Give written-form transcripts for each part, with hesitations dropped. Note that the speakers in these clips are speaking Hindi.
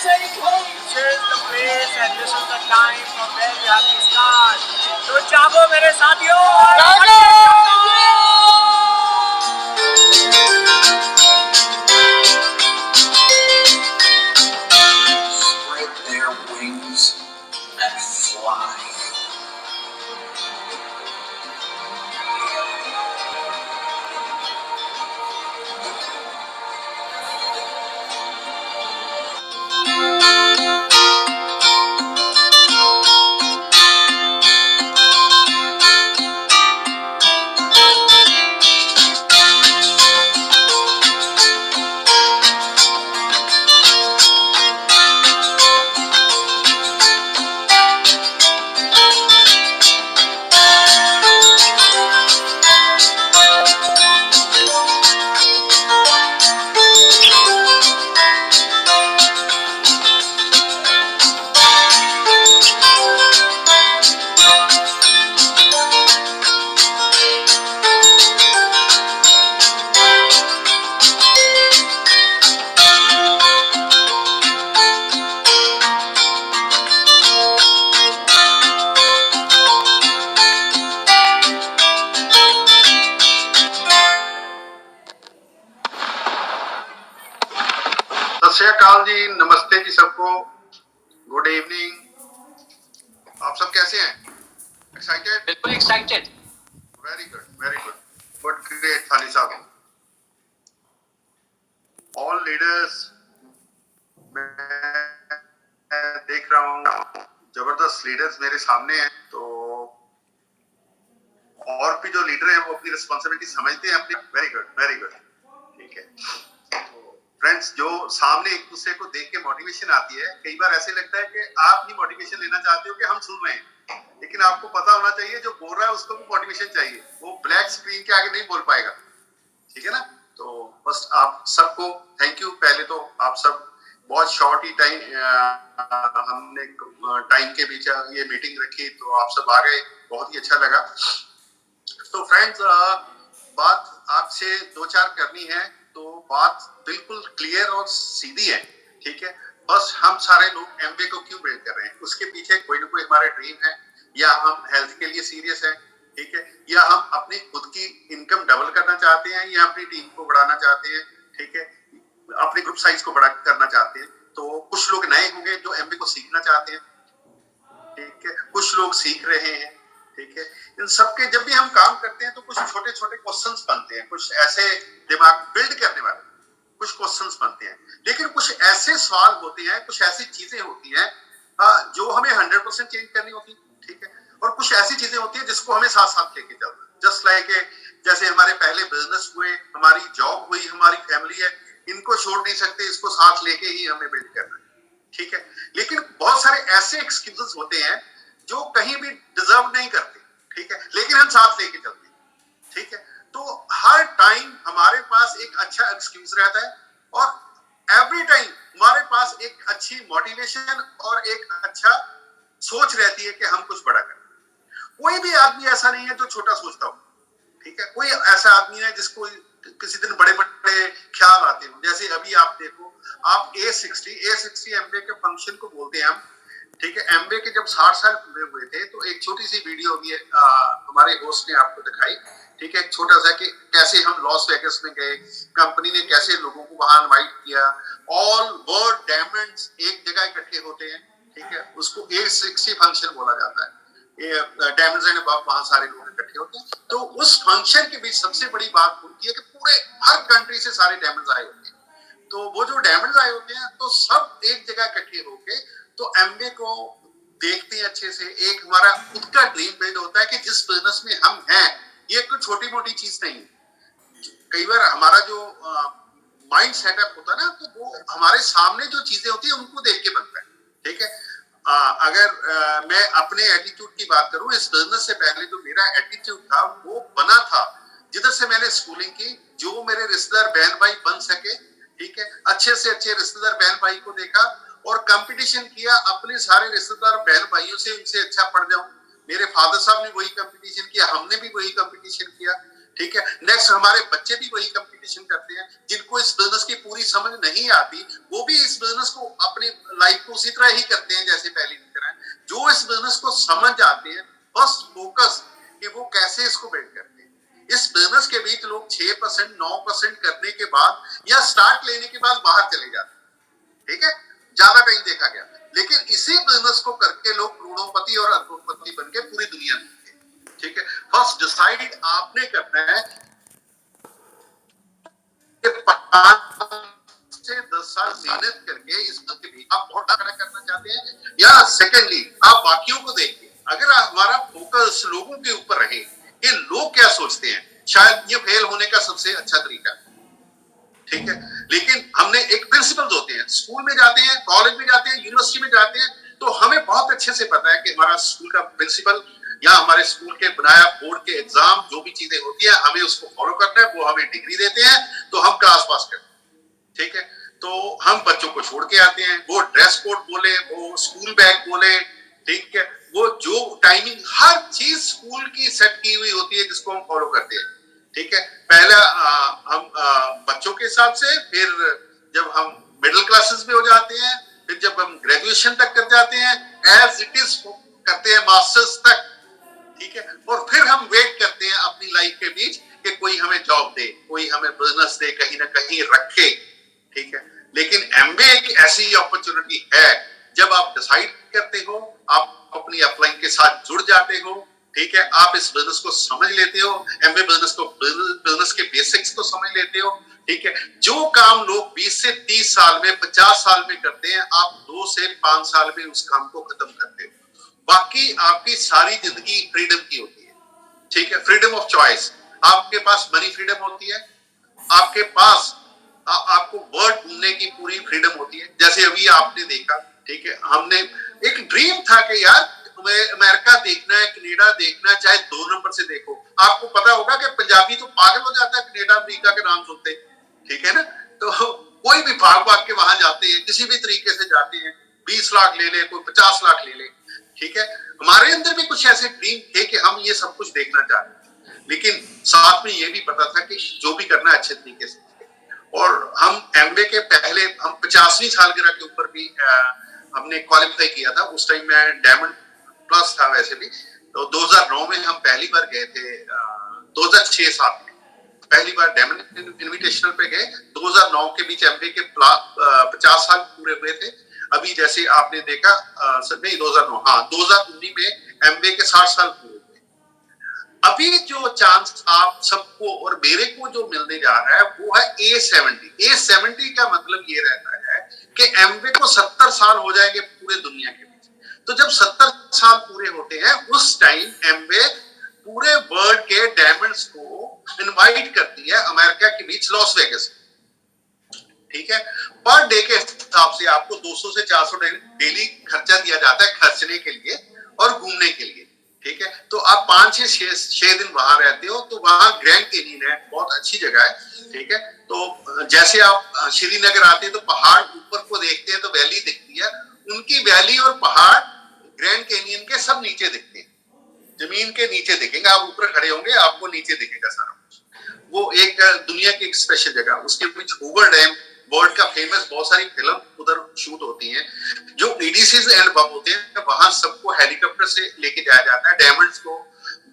This is the place and this is the time from where we have to start. तो जागो मेरे साथियों और spread their wings and fly. सत श्री अकाल जी, नमस्ते जी सबको, गुड इवनिंग। आप सब कैसे हैं? एक्साइटेड? बिल्कुल excited. Very good, very good, good, great थानी साहब। ऑल लीडर्स मैं देख रहा हूँ, जबरदस्त लीडर्स मेरे सामने हैं। तो और भी जो लीडर हैं वो अपनी रिस्पॉन्सिबिलिटी समझते हैं अपनी। वेरी गुड, वेरी गुड, ठीक है। फ्रेंड्स, जो सामने एक दूसरे को देख के मोटिवेशन आती है, कई बार ऐसे लगता है कि आप भी मोटिवेशन लेना चाहते हो कि हम सुन रहे हैं, लेकिन आपको पता होना चाहिए जो बोल रहा है उसको भी मोटिवेशन चाहिए। वो ब्लैक स्क्रीन के आगे नहीं बोल पाएगा, ठीक है ना। तो बस आप सबको थैंक यू। पहले तो आप सब बहुत शॉर्ट ही टाइम हमने टाइम के बीच ये मीटिंग रखी, तो आप सब आ गए, बहुत ही अच्छा लगा। तो फ्रेंड्स, बात आपसे दो चार करनी है, तो बात बिल्कुल क्लियर और सीधी है, ठीक है। बस हम सारे लोग एमबीए को क्यों बिल्ड कर रहे हैं, उसके पीछे कोई ना कोई हमारा ड्रीम है, या हम हेल्थ के लिए सीरियस हैं, ठीक है, या हम अपनी खुद की इनकम डबल करना चाहते हैं, या अपनी टीम को बढ़ाना चाहते हैं, ठीक है, अपने ग्रुप साइज को बड़ा करना चाहते हैं। तो कुछ लोग नए होंगे जो एमबीए को सीखना चाहते हैं, ठीक है, कुछ लोग सीख रहे हैं, ठीक है। इन सबके जब भी हम काम करते हैं तो कुछ छोटे छोटे क्वेश्चंस बनते हैं, कुछ ऐसे दिमाग बिल्ड करने वाले कुछ क्वेश्चंस बनते हैं, लेकिन कुछ ऐसे सवाल होते हैं, कुछ ऐसी चीजें होती हैं जो हमें 100% चेंज करनी होती है, ठीक है, और कुछ ऐसी चीजें होती है जिसको हमें साथ साथ लेके चलना। जस्ट लाइक जैसे हमारे पहले बिजनेस हुए, हमारी जॉब हुई, हमारी फैमिली है, इनको छोड़ नहीं सकते, इसको साथ लेके ही हमें बिल्ड करना है, ठीक है। लेकिन बहुत सारे ऐसे एक्सक्यूजेस होते हैं जो कहीं भी डिजर्व नहीं करते, ठीक है, लेकिन हम साथ लेके चलते हैं, ठीक है। तो हर टाइम हमारे पास एक अच्छा एक्सक्यूज रहता है, और एवरी टाइम हमारे पास एक अच्छी मोटिवेशन और एक अच्छा सोच रहती है कि हम कुछ बड़ा करें। कोई भी आदमी ऐसा नहीं है जो छोटा सोचता हो, ठीक है। कोई ऐसा आदमी है जिसको किसी दिन बड़े बड़े ख्याल आते हो। जैसे अभी आप देखो, आप A60 एमबीए के फंक्शन को बोलते हैं हम, ठीक है। एमबीए के जब 60 साल पूरे हुए थे, तो एक छोटी सी वीडियो भी हमारे होस्ट ने आपको दिखाई, ठीक है, छोटा सा, कि कैसे हम लॉस वेगस में गए, कंपनी ने कैसे लोगों को वहां इनवाइट किया, ऑल वर्ल्ड डायमंड्स एक जगह इकट्ठे होते हैं, ठीक है, उसको A60 फंक्शन बोला जाता है। डायमंड्स एंड अबव, वहां सारे लोग इकट्ठे होते हैं। तो उस फंक्शन के बीच सबसे बड़ी बात होती है कि पूरे हर कंट्री से सारे डायमंड्स आए होते हैं। तो वो जो डायमंड्स आए होते हैं, तो सब एक जगह इकट्ठे होके तो एमबीए को देखते हैं अच्छे से। एक हमारा खुद का ड्रीम बिल्ड होता है कि जिस बिजनेस में हम हैं, ये कोई छोटी मोटी चीज नहीं है। कई बार हमारा जो माइंड सेटअप होता है ना, तो वो हमारे सामने जो चीजें होती है उनको देख के बनता है, ठीक है। अगर मैं अपने एटीट्यूड की बात करूं, इस बिजनेस से पहले जो मेरा एटीट्यूड था वो बना था जिधर से मैंने स्कूलिंग की, जो मेरे रिश्तेदार बहन भाई बन सके, ठीक है, अच्छे से अच्छे रिश्तेदार बहन भाई को देखा और कंपटीशन किया अपने सारे रिश्तेदार बहन भाइयों से, उनसे अच्छा पढ़ जाऊं। मेरे फादर साहब ने वही कंपटीशन किया, हमने भी वही कंपटीशन किया, ठीक है। नेक्स्ट हमारे बच्चे भी वही कंपटीशन करते हैं। जिनको इस बिजनेस की पूरी समझ नहीं आती, वो भी इस बिजनेस को अपनी लाइफ को उसी तरह ही करते हैं जैसे पहले की तरह। जो इस बिजनेस को समझ जाते हैं, बस फोकस कि वो कैसे इसको बिल्ड करते हैं। इस बिजनेस के बीच लोग 6% 9% करने के बाद या स्टार्ट लेने के बाद बाहर चले जाते हैं, ठीक है, ज्यादा कहीं देखा गया। लेकिन इसी बिजनेस को करके लोग करोड़ों और अरबों बन के पूरी दुनिया में, ठीक है। फर्स्ट डिसाइड आपने करना है कि 5 से 10 साल मेहनत करके इस के बीच आप बहुत बड़ा करना चाहते हैं, या सेकेंडली आप बाकियों को देख के, अगर हमारा फोकस लोगों के ऊपर रहे कि लोग क्या सोचते हैं, शायद ये फेल होने का सबसे अच्छा तरीका है, ठीक है। लेकिन हमने एक प्रिंसिपल्स होते हैं, स्कूल में जाते हैं, कॉलेज में जाते हैं, यूनिवर्सिटी में जाते हैं, तो हमें बहुत अच्छे से पता है कि हमारा स्कूल का प्रिंसिपल या हमारे स्कूल के बनाया बोर्ड के एग्जाम जो भी चीजें होती है हमें उसको फॉलो करना है, वो हमें डिग्री देते हैं तो हम क्लास पास करते हैं, ठीक है। तो हम बच्चों को छोड़ के आते हैं, वो ड्रेस कोड बोले, वो स्कूल बैग बोले, ठीक है, वो जो टाइमिंग हर चीज स्कूल की सेट की हुई होती है जिसको हम फॉलो करते हैं, ठीक है। पहला हम बच्चों के हिसाब से, फिर जब हम मिडिल क्लासेस में हो जाते हैं, फिर जब हम ग्रेजुएशन तक कर जाते हैं, एज इट इज करते हैं मास्टर्स तक, ठीक है। और फिर हम वेट करते हैं अपनी लाइफ के बीच कि कोई हमें जॉब दे, कोई हमें बिजनेस दे, कहीं ना कहीं रखे, ठीक है। लेकिन एमबीए एक ऐसी अपॉर्चुनिटी है, जब आप डिसाइड करते हो, आप अपनी अपलाइन के साथ जुड़ जाते हो, ठीक है, आप इस बिजनेस को समझ लेते हो, एमबीए बिजनेस के बेसिक्स को समझ लेते हो, ठीक है। जो काम लोग 20 से 30 साल में, 50 साल में करते हैं, आप 2 से 5 साल में उस काम को खत्म करते हो। बाकी आपकी सारी जिंदगी फ्रीडम की होती है, ठीक है, फ्रीडम ऑफ चॉइस। आपके पास मनी फ्रीडम होती है, आपके पास आपको वर्ड ढूंढने की पूरी फ्रीडम होती है। जैसे अभी आपने देखा, ठीक है, हमने एक ड्रीम था कि यार तुम्हें अमेरिका देखना है, कनाडा देखना है, चाहे 2 नंबर से देखो। आपको पता होगा कि पंजाबी तो पागल हो जाता है कनाडा अमेरिका के नाम सुनते, ठीक है ना। तो कोई भी भाग भाग के वहां जाते हैं, किसी भी तरीके से जाते हैं, 20 लाख ले ले, कोई 50 लाख ले ले, ठीक है। हमारे अंदर भी कुछ ऐसे ड्रीम थे कि हम ये सब कुछ देखना चाहते थे, लेकिन साथ में ये भी पता था कि जो भी करना है अच्छे तरीके से। और हम एमबीए के पहले हम 50वीं सालगिरह के ऊपर भी हमने क्वालिफाई किया था। उस टाइम में डायमंड प्लस था वैसे भी। तो 2009 में हम पहली बार गए थे, 2006-7 में पहली बार डायमंड इनविटेशनल पे गए। 2009 के बीच एमबीए के 50 साल पूरे हुए थे। अभी जैसे आपने देखा नहीं 2009, हाँ 2019 में एमबीए के 60 साल पूरे हुए। अभी जो चांस आप सबको और मेरे को जो मिलने जा रहा है वो है A70। A70 का मतलब ये रहता है कि एमबीए को 70 साल हो जाएंगे पूरे दुनिया के बीच। तो जब 70 साल पूरे होते हैं उस टाइम एमबीए पूरे वर्ल्ड के डायमंड्स को इनवाइट करती है अमेरिका के बीच लॉस वेगस, ठीक है। पर डे के हिसाब से आपको 200 से 400 डेली खर्चा दिया जाता है खर्चने के लिए और घूमने के लिए, ठीक है। तो आप 5 से 6 दिन वहां रहते हो, तो वहां ग्रैंड कैनियन है, बहुत अच्छी जगह है, ठीक है। तो जैसे आप श्रीनगर आते हैं तो पहाड़ ऊपर को देखते हैं तो वैली दिखती है, उनकी वैली और पहाड़ ग्रैंड कैनियन के सब नीचे दिखते हैं, जमीन के नीचे दिखेंगे। आप ऊपर खड़े होंगे आपको नीचे दिखेगा सारा कुछ। वो एक दुनिया की एक स्पेशल जगह। उसके बीच हूवर डैम, वर्ल्ड का फेमस, बहुत सारी फिल्म उधर शूट होती हैं। जो ईडीसीज एंड बम होते हैं वहां सबको हेलीकॉप्टर से लेके जाया जाता है, डायमंड्स को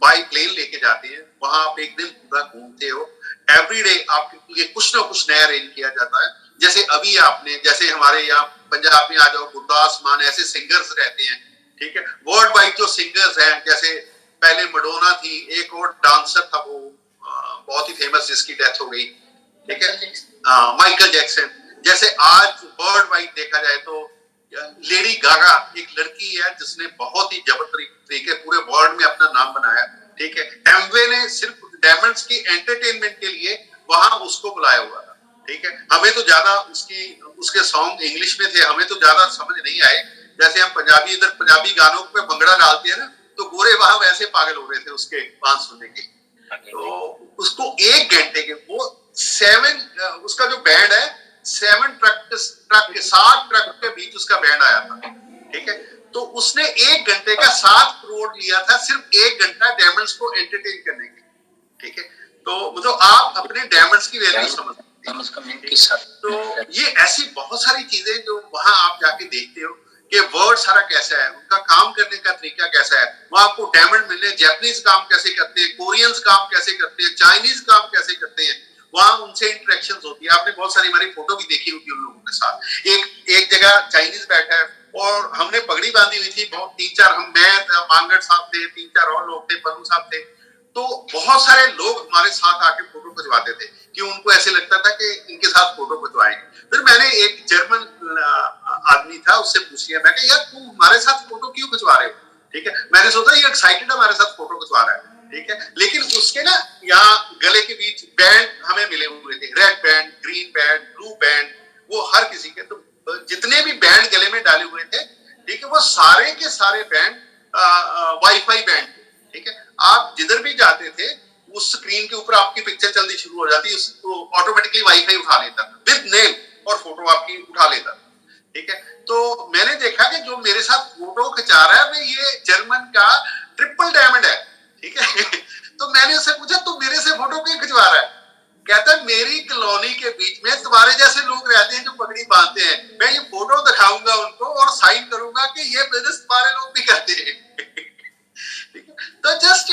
बाई प्लेन लेके जाते हैं, वहां आप एक दिन पूरा घूमते हो। एवरीडे आपके लिए कुछ ना कुछ नया अरेंज किया जाता है। जैसे अभी आपने, जैसे हमारे यहाँ पंजाब में आ जाओ, गुरदास मान, ऐसे सिंगर्स रहते हैं, ठीक है। वर्ल्ड वाइड जो सिंगर्स हैं, जैसे पहले मडोना थी, एक और डांसर था वो बहुत ही फेमस जिसकी डेथ हो गई, ठीक है, माइकल जैक्सन। जैसे आज वर्ल्ड वाइड देखा जाए तो लेडी गागा एक लड़की है जिसने बहुत ही जबरदस्त तरीके पूरे वर्ल्ड में अपना नाम बनाया, ठीक है। एमवे ने सिर्फ डायमंड्स की एंटरटेनमेंट के लिए वहां उसको बुलाया हुआ था, ठीक है। हमें तो ज्यादा उसके सॉन्ग इंग्लिश में थे, हमें तो ज्यादा समझ नहीं आए। जैसे हम पंजाबी, इधर पंजाबी गानों पे भंगड़ा डालते हैं ना, तो गोरे वहां वैसे पागल हो रहे थे उसके बात सुनने के। तो उसको 1 घंटे के वो 7 उसका जो बैंड है 7 ट्रक के 7 ट्रक के बीच उसका बैंड आया था, ठीक है। तो उसने 1 घंटे का 7 करोड़ लिया था सिर्फ 1 घंटा डायमंड्स को एंटरटेन करने के, ठीक है। तो मतलब आप अपने डायमंड्स की वैल्यू समझ, तो ये ऐसी बहुत सारी चीजें जो वहां आप जाके देखते हो कि वर्ड सारा कैसा है, उनका काम करने का तरीका कैसा है, वहां आपको डायमंड मिलने, जापानीज काम कैसे करते हैं, कोरियंस काम कैसे करते हैं, चाइनीज काम कैसे करते हैं, वहां उनसे इंटरेक्शंस होती है। आपने बहुत सारी हमारी फोटो भी देखी होगी उन लोगों के साथ। एक जगह चाइनीज बैठा है और हमने पगड़ी बांधी हुई थी, बहुत 3-4 मैं मांगड़ साहब थे, 3-4 और लोग थे, पन्नू साहब थे, तो बहुत सारे लोग हमारे साथ आके फोटो खिंचवाते थे कि उनको ऐसे लगता था कि इनके साथ फोटो खिंचवाएंगे। फिर मैंने एक जर्मन आदमी था, उससे पूछ लिया, मैं यार तुम हमारे साथ फोटो क्यों खिंचवा रहे हो? ठीक है, मैंने सोचा ये एक्साइटेड हमारे साथ फोटो खिंचवा रहा है, ठीक है, लेकिन उसके ना यहाँ गले के बीच बैंड हमें मिले हुए थे, red band, green band, blue band, वो हर किसी के, तो जितने भी बैंड गले में डाले हुए थे, ठीक है, वो सारे के सारे बैंड वाईफाई बैंड, ठीक है, आप जिधर भी जाते थे उस स्क्रीन के ऊपर आपकी पिक्चर चलनी शुरू हो जाती, उसको ऑटोमेटिकली वाईफाई उठा लेता विद नेम और फोटो आपकी उठा लेता, ठीक है। तो मैंने देखा कि जो मेरे साथ फोटो खिंचा रहा है ये जर्मन का ट्रिपल डायमंड है, ठीक है। तो मैंने उससे पूछा तू मेरे से फोटो क्यों खिंचवा रहा है? कहता है मेरी कॉलोनी के बीच में तुम्हारे जैसे लोग रहते हैं जो पगड़ी बांधते हैं, मैं ये फोटो दिखाऊंगा उनको और साइन करूंगा कि ये बिजनेस तुम्हारे लोग भी करते हैं। तो जस्ट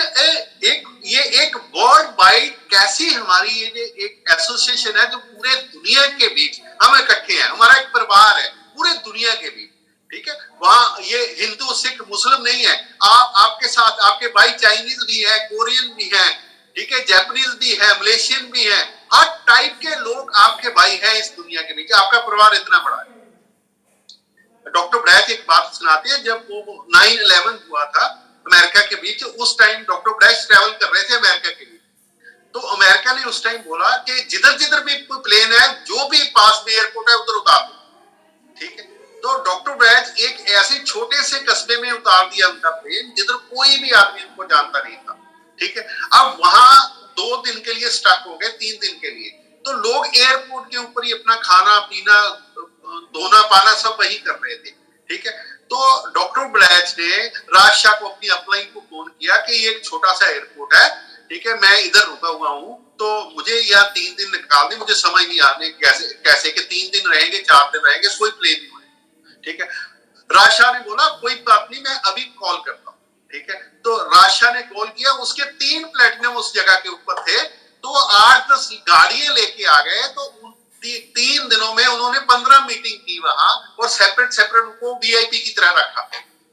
एक वर्ल्ड वाइड कैसी हमारी ये एक एसोसिएशन है जो पूरे दुनिया के बीच हम इकट्ठे हैं, हमारा एक परिवार है पूरे दुनिया के बीच, ठीक है। वहां ये हिंदू सिख मुस्लिम नहीं है, आपके साथ आपके भाई चाइनीज भी है, कोरियन भी है, ठीक है, जापानीज भी है, मलेशियन भी है, हर टाइप के लोग आपके भाई हैं इस दुनिया के बीच, आपका परिवार इतना बड़ा है। डॉक्टर ब्रैक एक बात सुनाते हैं, जब वो 9/11 हुआ था अमेरिका के बीच, उस टाइम डॉक्टर ब्रैक ट्रैवल कर रहे थे अमेरिका के बीच, तो अमेरिका ने उस टाइम बोला कि जिधर जिधर भी प्लेन है, जो भी पास में एयरपोर्ट है उधर उतार दो, ठीक है। तो डॉक्टर ब्रैक एक ऐसे छोटे से कस्बे में उतार दिया उनका प्लेन जिधर कोई भी आदमी उनको जानता नहीं था, ठीक है। अब वहां 2 दिन के लिए स्टक हो गए, 3 दिन के लिए, तो लोग एयरपोर्ट के ऊपर ही अपना खाना पीना धोना पाना सब वही कर रहे थे, ठीक है। तो डॉक्टर ब्लैच ने राजशाह को अपनी अपलाइन को फोन किया कि ये एक छोटा सा एयरपोर्ट है, ठीक है, मैं इधर रुका हुआ हूँ, तो मुझे यहाँ 3 दिन निकाल दे, मुझे समझ नहीं आने कैसे कि 3 दिन रहेंगे 4 दिन रहेंगे, कोई प्लेन नहीं हुए, ठीक है। राजशाह ने बोला कोई बात नहीं, मैं अभी कॉल करता हूँ, ठीक है। तो राजशाह ने कॉल किया, उसके 3 प्लेटिनम उस जगह के ऊपर थे, तो 8-10 गाड़ियां लेके आ गए, तो 3 दिनों में उन्होंने 15 मीटिंग की वहां और सेपरेट उनको वीआईपी की तरह रखा,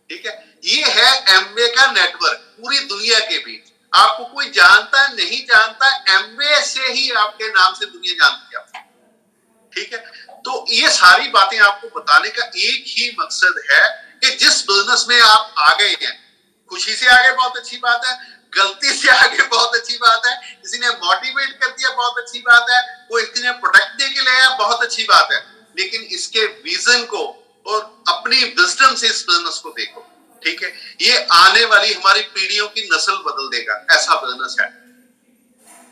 ठीक है। ये है एमवे का नेटवर्क पूरी दुनिया के बीच, आपको कोई जानता है नहीं जानता, एमवे से ही आपके नाम से दुनिया जानती है, ठीक है। तो ये सारी बातें आपको बताने का एक ही मकसद है कि जिस बिजनेस में आप आ गए हैं, खुशी से आगे बहुत अच्छी बात है, गलती से आगे बहुत अच्छी बात है, किसी ने मोटिवेट कर दिया बहुत अच्छी बात है, कोई किसी ने प्रोडक्ट दे के लाया बहुत अच्छी बात है, लेकिन इसके विजन को और अपनी विजडम से इस बिजनेस को देखो, ठीक है। ये आने वाली हमारी पीढ़ियों की नस्ल बदल देगा, ऐसा बिजनेस है,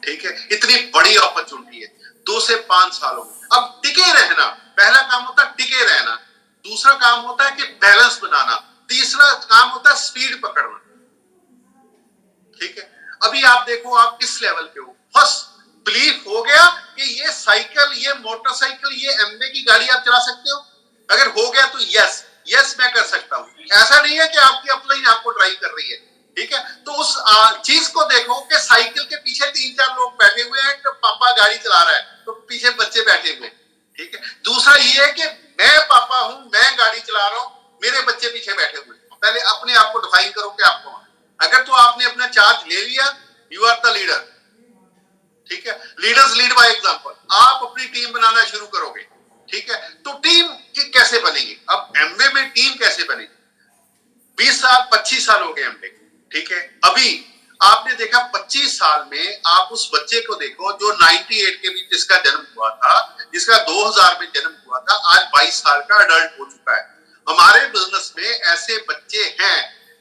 ठीक है। इतनी बड़ी अपॉर्चुनिटी है 2 से 5 सालों में। अब टिके रहना, पहला काम होता है टिके रहना, दूसरा काम होता है कि बैलेंस बनाना, तीसरा काम होता है स्पीड पकड़ना, ठीक है। अभी आप देखो आप किस लेवल पे हो, फर्स्ट बिलीफ हो गया कि ये साइकिल, ये मोटरसाइकिल, ये एमवे की गाड़ी आप चला सकते हो, अगर हो गया तो यस मैं कर सकता हूं। ऐसा नहीं है कि आपकी अपलाइन आपको ड्राइव कर रही है, ठीक है। तो उस चीज को देखो कि साइकिल के पीछे 3-4 लोग बैठे हुए हैं, तो पापा गाड़ी चला रहा है तो पीछे बच्चे बैठे हुए, ठीक है। दूसरा ये है कि मैं पापा हूं, मैं गाड़ी चला रहा हूं, मेरे बच्चे पीछे बैठे हुए। पहले अपने आप को डिफाइन करो कि आप कौन है। अगर तो आपने अपना चार्ज ले लिया, यू आर द लीडर, ठीक है। लीडर्स लीड बाय एग्जांपल, आप अपनी टीम बनाना शुरू करोगे, ठीक है। तो टीम कैसे बनेगी? अब एमवे में टीम कैसे बनेगी? 20 साल 25 साल हो गए एमवे, ठीक है। अभी आपने देखा 25 साल में आप उस बच्चे को देखो जो 98 के बीच जिसका जन्म हुआ था, जिसका 2000 में जन्म हुआ था, आज 22 साल का अडल्ट हो चुका है। हमारे बिजनेस में ऐसे बच्चे हैं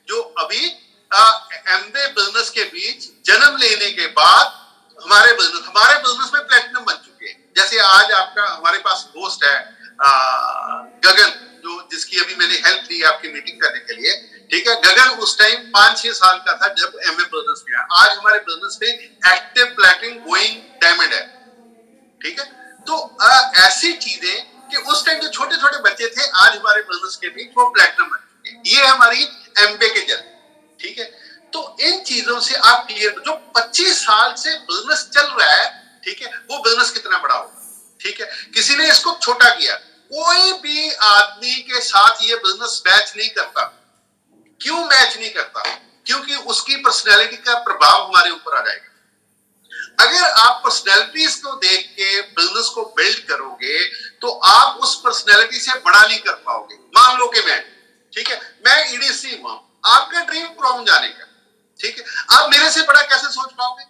जो अभी एमवे बिजनेस के बीच जन्म लेने के बाद हमारे बिजनेस में प्लेटिनम बन चुके हैं। जैसे आज आपका हमारे पास दोस्त है गगन, जो जिसकी अभी मैंने हेल्प ली आपकी मीटिंग करने के लिए, ठीक है। गगन उस टाइम 5-6 साल का था जब एमवे बिजनेस में आया। आज हमारे बिजनेस में एक्टिव प्लैटिनम गोइंग डायमंड है, ठीक है। तो ऐसी चीजें कि उस टाइम जो छोटे छोटे बच्चे थे आज हमारे बिजनेस के बीच वो प्लेटिनम बन चुके हैं। ये हमारी एमबे के जल, ठीक है। तो इन चीजों से आप क्लियर, जो 25 साल से बिजनेस चल रहा है, ठीक है, वो बिजनेस कितना बड़ा होगा, ठीक है। किसी ने इसको छोटा किया, कोई भी आदमी के साथ ये बिजनेस मैच नहीं करता। क्यों मैच नहीं करता? क्योंकि उसकी पर्सनैलिटी का प्रभाव हमारे ऊपर आ जाएगा। अगर आप पर्सनैलिटीज को देख के बिजनेस को बिल्ड करोगे तो आप उस पर्सनैलिटी से बड़ा नहीं कर पाओगे। मान लो कि मैं, ठीक है, मैं ईडीसी हूं, आपका ड्रीम क्रोम जाने का, ठीक है, आप मेरे से बड़ा कैसे सोच पाओगे?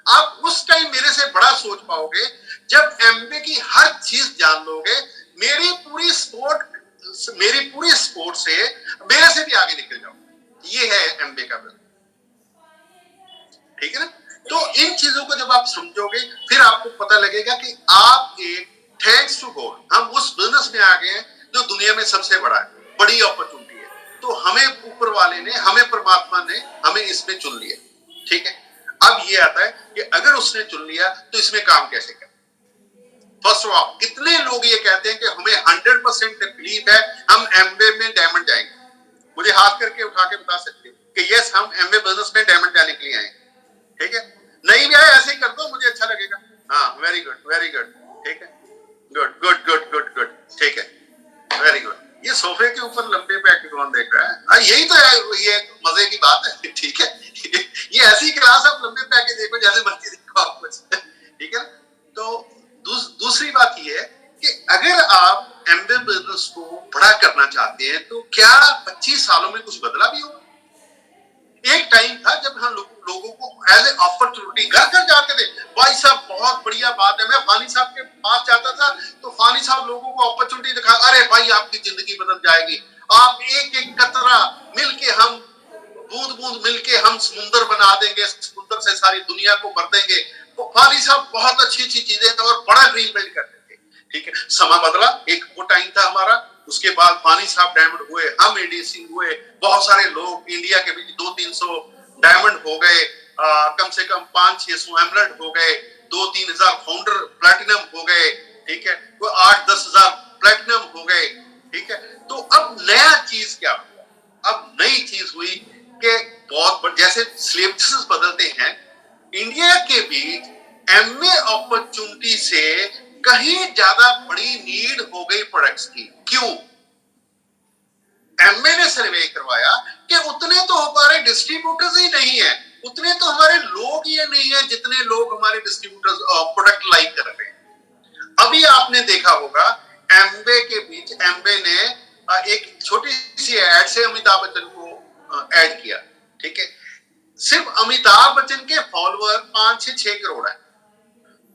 आप उस टाइम मेरे से बड़ा सोच पाओगे जब एमबे की हर चीज जान लोगे। मेरी पूरी स्पोर्ट से मेरे से भी आगे निकल जाओ। ये है एमबे का बिजनेस, ठीक है ना। तो इन चीजों को जब आप समझोगे फिर आपको पता लगेगा कि आप एक, थैंक्स टू गॉड, हम उस बिजनेस में आ गए हैं जो दुनिया में सबसे बड़ा है, बड़ी अपॉर्चुनिटी है। तो हमें ऊपर वाले ने, हमें परमात्मा ने हमें इसमें चुन लिया, ठीक है। अब ये आता है कि अगर उसने चुन लिया तो इसमें काम कैसे करें। फर्स्ट ऑफ ऑल, कितने लोग ये कहते हैं कि हमें 100% बिलीव है हम एमबे में डायमंड जाएंगे? मुझे हाथ करके उठा के बता सकते हो कि यस हम एमबे बिजनेस में डायमंड जाने के लिए आए, ठीक है। नहीं भी आए ऐसे ही कर दो, मुझे अच्छा लगेगा। हाँ, वेरी गुड, वेरी गुड, ठीक है, good good good good good, ठीक है, वेरी गुड। ये सोफे के ऊपर लंबे पैके कौन देख रहा है? हाँ, यही तो है, ये मजे की बात है, ठीक है। ये ऐसी क्लास आप लंबे पैके देखो जैसे मर्जी देखो आप कुछ, ठीक है। तो दूसरी बात ये है कि अगर आप एमबे बिजनेस को बड़ा करना चाहते हैं तो क्या 25 सालों में कुछ बदला भी होगा? एक टाइम था जब हम लोगों को एज ए अपॉर्चुनिटी घर घर जाते थे। भाई साहब बहुत बढ़िया बात है, मैं फानी साहब के पास जाता था तो फानी साहब लोगों को अपॉर्चुनिटी दिखा, अरे भाई आपकी जिंदगी बदल जाएगी, आप एक एक कतरा मिलके, हम बूंद बूंद मिलके हम समुंदर बना देंगे, समुंदर से सारी दुनिया को भर देंगे। तो फानी साहब बहुत अच्छी अच्छी चीजें और बड़ा ड्रीम बिल्ड करते थे, ठीक है। समा बदला, एक वो टाइम था हमारा, उसके बाद फानी साहब डायमंड हुए, हम एडीसी हुए, बहुत सारे लोग इंडिया के बीच 200-300 डायमंड हो गए, कम से कम 500-600 एमरल्ड हो गए, 2-3 हजार फाउंडर प्लैटिनम हो गए, ठीक है, कोई 8-10 हजार प्लैटिनम हो गए, ठीक है। तो अब नया चीज क्या हुआ? अब नई चीज हुई कि बहुत जैसे सिलेबस बदलते हैं, इंडिया के बीच एमए अपॉर्चुनिटी से कहीं ज्यादा बड़ी नीड हो गई प्रोडक्ट्स की। क्यों? एमए ने सर्वे करवाया कि उतने तो हमारे डिस्ट्रीब्यूटर्स ही नहीं है, उतने तो हमारे लोग ही नहीं है जितने लोग हमारे डिस्ट्रीब्यूटर्स प्रोडक्ट लाइक कर रहे हैं। अभी आपने देखा होगा एमबे के बीच, एमबे ने एक छोटी सी एड से अमिताभ बच्चन को ऐड किया, ठीक है। सिर्फ अमिताभ बच्चन के फॉलोअर 5-6 करोड़ है।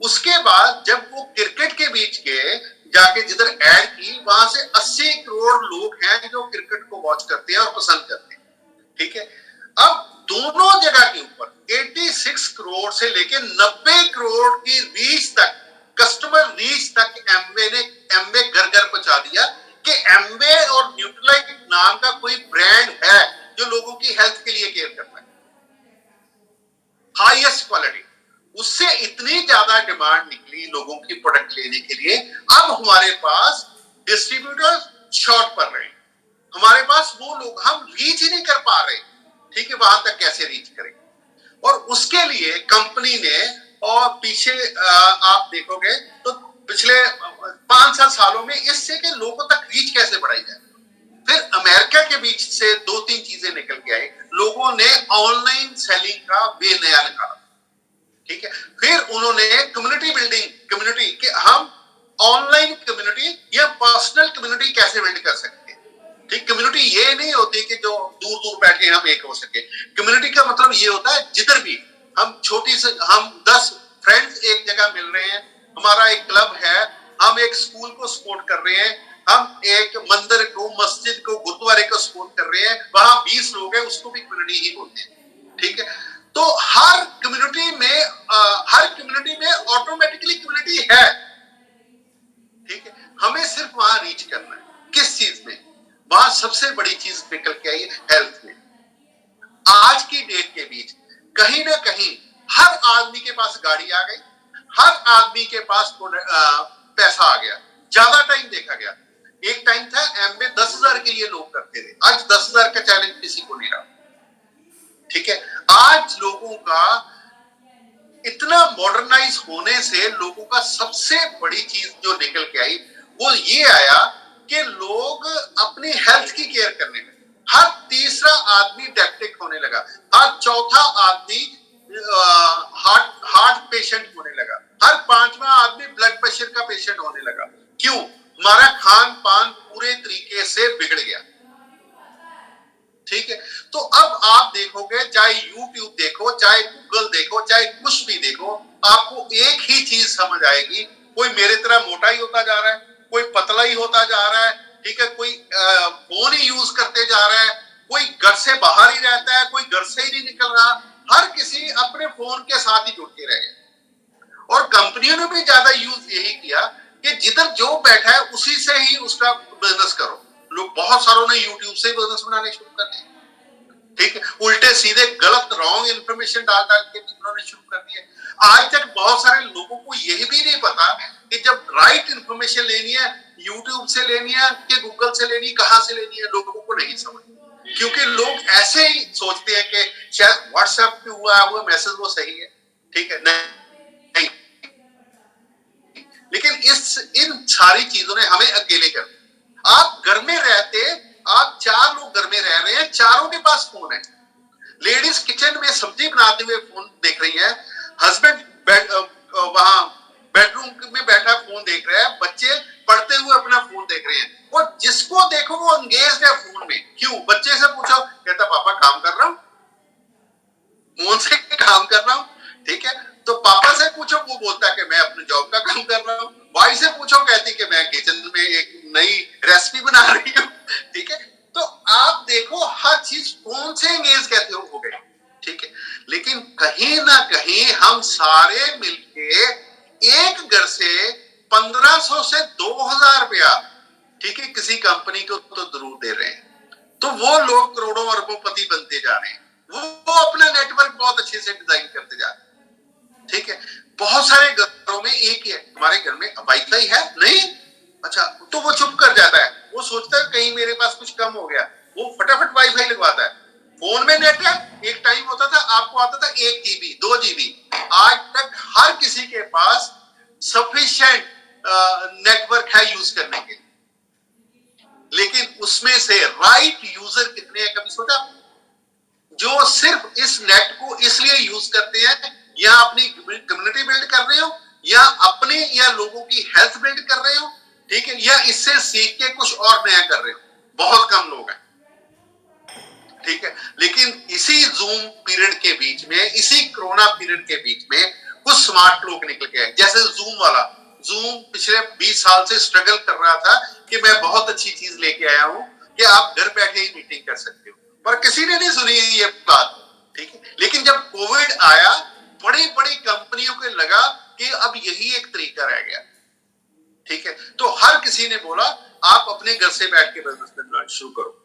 उसके बाद जब वो क्रिकेट के बीच के जाके जिधर ऐड की, वहां से 80 करोड़ लोग हैं जो क्रिकेट को वॉच करते हैं और पसंद करते हैं, ठीक है। अब दोनों जगह के ऊपर 86 करोड़ से लेके 90 करोड़ की रीच तक, कस्टमर रीच तक एमबे घर घर पहुंचा दिया कि एमबे और न्यूट्रीलाइट नाम का कोई ब्रांड है जो लोगों की हेल्थ के लिए केयर करता है, हाईएस्ट क्वालिटी। उससे इतनी ज्यादा डिमांड निकली लोगों की प्रोडक्ट लेने के लिए। अब हमारे पास डिस्ट्रीब्यूटर शॉर्ट पड़ रहे हैं, हमारे पास वो लोग, हम रीच ही नहीं कर पा रहे, ठीक है। वहां तक कैसे रीच करें? और उसके लिए कंपनी ने, और पीछे आप देखोगे तो पिछले 5-7 सालों में इससे के लोगों तक रीच कैसे बढ़ाई जाए। फिर अमेरिका के बीच से 2-3 चीजें निकल के आई। लोगों ने ऑनलाइन सेलिंग का वे नया निकाला, ठीक है। फिर उन्होंने कम्युनिटी बिल्डिंग, कम्युनिटी कि हम ऑनलाइन कम्युनिटी या पर्सनल कम्युनिटी कैसे बिल्ड कर सकते हैं, ठीक। कम्युनिटी ये नहीं होती कि जो दूर दूर बैठे हम एक हो सके। कम्युनिटी का मतलब ये होता है जिधर भी हम छोटी से, हम 10 फ्रेंड्स एक जगह मिल रहे हैं, हमारा एक क्लब है, हम एक स्कूल को सपोर्ट कर रहे हैं, हम एक मंदिर को, मस्जिद को, गुरुद्वारे को सपोर्ट कर रहे हैं, वहां 20 लोग हैं, उसको भी कम्युनिटी ही बोलते हैं, ठीक है। तो हर कम्युनिटी में ऑटोमेटिकली कम्युनिटी है, ठीक है। हमें सिर्फ वहां रीच करना है। किस चीज में? वहां सबसे बड़ी चीज निकल के आई है हेल्थ में। आज की डेट के बीच कहीं ना कहीं हर आदमी के पास गाड़ी आ गई, हर आदमी के पास पैसा आ गया, ज्यादा टाइम देखा गया। एक टाइम था एमबे 10,000 के लिए लोग करते थे, आज 10,000 का चैलेंज किसी को नहीं रहा। ठीक है, आज लोगों का इतना मॉडर्नाइज होने से लोगों का सबसे बड़ी चीज जो निकल के आई वो ये आया कि लोग अपनी हेल्थ की केयर करने लगे। हर तीसरा आदमी डायबिटिक होने लगा, हर चौथा आदमी हार्ट पेशेंट होने लगा, हर पांचवा आदमी ब्लड प्रेशर का पेशेंट होने लगा। क्यों? हमारा खान पान पूरे तरीके से बिगड़ गया। ठीक है, तो अब आप देखोगे, चाहे YouTube देखो, चाहे गूगल देखो, चाहे कुछ भी देखो, आपको एक ही चीज समझ आएगी, कोई मेरे तरह मोटा ही होता जा रहा है, कोई पतला ही होता जा रहा है, ठीक है, कोई फोन ही यूज करते जा रहा है, कोई घर से बाहर ही रहता है, कोई घर से ही नहीं निकल रहा, हर किसी अपने फोन के साथ ही जुड़ के रह गए। और कंपनियों ने भी ज्यादा यूज यही किया कि जिधर जो बैठा है उसी से ही उसका बिजनेस करो। लोग बहुत सारों ने यूट्यूब से बिजनेस बनाने शुरू कर दिए। ठीक है, उल्टे सीधे गलत रॉन्ग इंफॉर्मेशन डाल डाल के भी उन्होंने शुरू कर दिया। आज तक बहुत सारे लोगों को यही भी नहीं पता कि जब राइट इंफॉर्मेशन लेनी है यूट्यूब से लेनी है कि गूगल से लेनी, कहां से लेनी है, लोगों को नहीं समझ। क्योंकि लोग ऐसे ही सोचते हैं कि शायद व्हाट्सएप पे हुआ वो मैसेज वो सही है। ठीक है, नहीं, लेकिन इन सारी चीजों ने हमें अकेले कर दिया। आप घर में रहते, आप 4 लोग घर में रह रहे हैं, चारों के पास फोन है। लेडीज किचन में सब्जी बनाते हुए फोन देख रही है, हस्बैंड वहां बेडरूम में बैठा फोन देख रहा है, बच्चे पढ़ते हुए अपना फोन देख रहे हैं, और जिसको देखो वो एंगेज्ड है फोन में। क्यों? बच्चे से पूछो, कहता पापा काम कर रहा हूं, फोन से काम कर रहा हूं। ठीक है, तो पापा से पूछो, वो बोलता है कि मैं अपने जॉब का काम कर रहा हूं। भाई से पूछो, कहती कि मैं किचन में एक नई रेसिपी बना रही हूं। ठीक है, तो आप देखो हर चीज फोन से एंगेज कहते हो गए। ठीक है, लेकिन कहीं ना कहीं हम सारे मिलके एक घर से 1500 से 2000 रुपया, ठीक है, किसी कंपनी को तो जरूर दे रहे हैं। तो वो लोग करोड़ों अरबोंपति बनते जा रहे हैं, वो अपना नेटवर्क बहुत अच्छे से डिजाइन करते जा रहे हैं। ठीक है, बहुत सारे घरों में एक ही है, हमारे घर में वाईफाई है नहीं, अच्छा, तो वो चुप कर जाता है, वो सोचता है कहीं मेरे पास कुछ कम हो गया, वो फटाफट वाईफाई लगवाता है। फोन में नेट है, एक टाइम होता था आपको आता था 1 GB 2 GB, आज तक हर किसी के पास सफिशिएंट नेटवर्क है यूज करने के लिए। लेकिन उसमें से राइट यूजर कितने हैं, कभी सोचा? जो सिर्फ इस नेट को इसलिए यूज करते हैं, या अपनी कम्युनिटी बिल्ड कर रहे हो, या अपने या लोगों की हेल्थ बिल्ड कर रहे हो, ठीक है, या इससे सीख के कुछ और नया कर रहे हो, बहुत कम लोग हैं। ठीक है, लेकिन इसी जूम पीरियड के बीच में, इसी कोरोना पीरियड के बीच में कुछ स्मार्ट लोग निकल गए। जैसे जूम वाला, जूम पिछले 20 साल से स्ट्रगल कर रहा था कि मैं बहुत अच्छी चीज लेके आया हूं कि आप घर बैठे ही मीटिंग कर सकते हो, पर किसी ने नहीं सुनी ये बात। ठीक है, लेकिन जब कोविड आया, बड़ी बड़ी कंपनियों को लगा कि अब यही एक तरीका रह गया। ठीक है, तो हर किसी ने बोला आप अपने घर से बैठ के बिजनेस करना शुरू करो।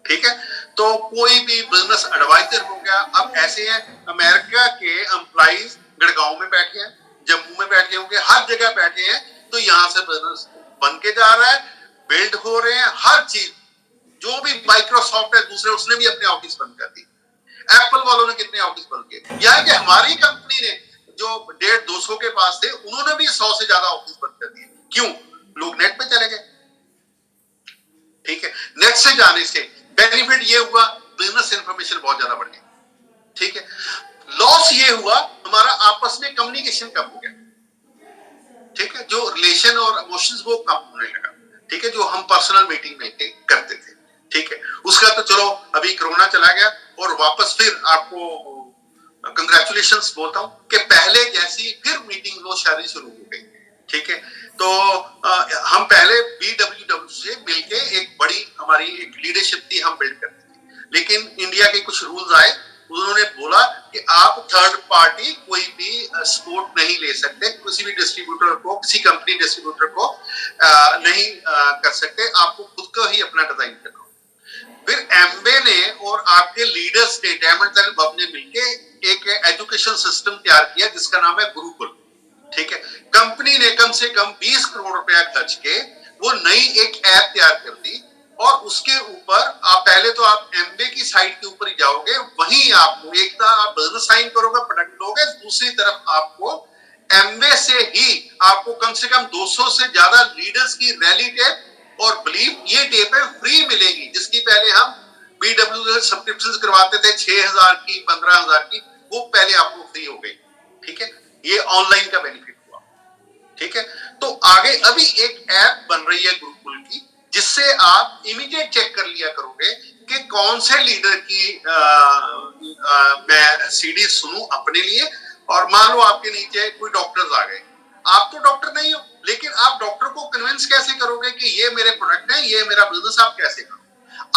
ठीक है, तो कोई भी बिजनेस एडवाइजर हो गया। अब ऐसे हैं, अमेरिका के एम्प्लॉइज गुड़गांव में बैठे हैं, जम्मू में बैठे होंगे, हर जगह बैठे हैं, तो यहां से बिजनेस बन के जा रहा है, बिल्ड हो रहे हैं, हर चीज। जो भी माइक्रोसॉफ्ट है दूसरे, उसने भी अपने ऑफिस बंद कर दी। एप्पल वालों ने कितने ऑफिस बंद किए, या कि हमारी कंपनी ने जो 150-200 के पास थे, उन्होंने भी 100 से ज्यादा ऑफिस बंद कर दिए। क्यों? लोग नेट पे चले गए। ठीक है, नेट से जाने से बेनिफिट ये हुआ, बिजनेस इंफॉर्मेशन बहुत ज्यादा बढ़ गई। ठीक है, लॉस ये हुआ, हमारा आपस में कम्युनिकेशन कम हो गया। ठीक है, जो रिलेशन और इमोशंस वो कम होने लगा। ठीक है, जो हम पर्सनल मीटिंग में करते थे। ठीक है, उसका तो चलो अभी कोरोना चला गया, और वापस फिर आपको कंग्रेचुलेशंस बोलता हूं कि पहले जैसी फिर मीटिंग वो शायद शुरू हो गई। ठीक है, तो हम पहले BWW से मिलके एक बड़ी हमारी एक लीडरशिप थी, हम बिल्ड करते थे। लेकिन इंडिया के कुछ रूल्स आए, उन्होंने बोला कि आप थर्ड पार्टी कोई भी सपोर्ट नहीं ले सकते, किसी भी डिस्ट्रीब्यूटर को, किसी कंपनी डिस्ट्रीब्यूटर को नहीं कर सकते, आपको खुद को ही अपना डिजाइन करना। फिर एमबे ने और आपके लीडर्स ने, डायमंड चैनल बब ने मिलके एक एजुकेशन सिस्टम तैयार किया जिसका नाम है गुरुकुल। ठीक है। कंपनी ने कम से कम 20 करोड़ रुपया खर्च के वो नई एक ऐप तैयार कर दी, और उसके ऊपर आप पहले तो आप एमवे की साइट के ऊपर ही जाओगे, वहीं आपको एक तो आप बिजनेस साइन करोगे, प्रोडक्ट लोगे, दूसरी तरफ आपको एमवे से ही आपको कम से कम 200 से ज्यादा लीडर्स की रैली टेप और बिलीव ये टेपें फ्री मिलेगी, जिसकी पहले हम बीडब्ल्यू सब्सक्रिप्शन करवाते थे 6,000 की 15,000 की, वो पहले आपको फ्री हो गई। ठीक है, ये ऑनलाइन का बेनिफिट हुआ। ठीक है, तो आगे अभी एक ऐप बन रही है गुरुकुल की, जिससे आप इमीडिएट चेक कर लिया करोगे कि कौन से लीडर की मैं सीडी सुनूं अपने लिए। और मान लो आपके नीचे कोई डॉक्टर्स आ गए, आप तो डॉक्टर नहीं हो, लेकिन आप डॉक्टर को कन्विंस कैसे करोगे कि ये मेरे प्रोडक्ट है, ये मेरा बिजनेस, आप कैसे करोगे?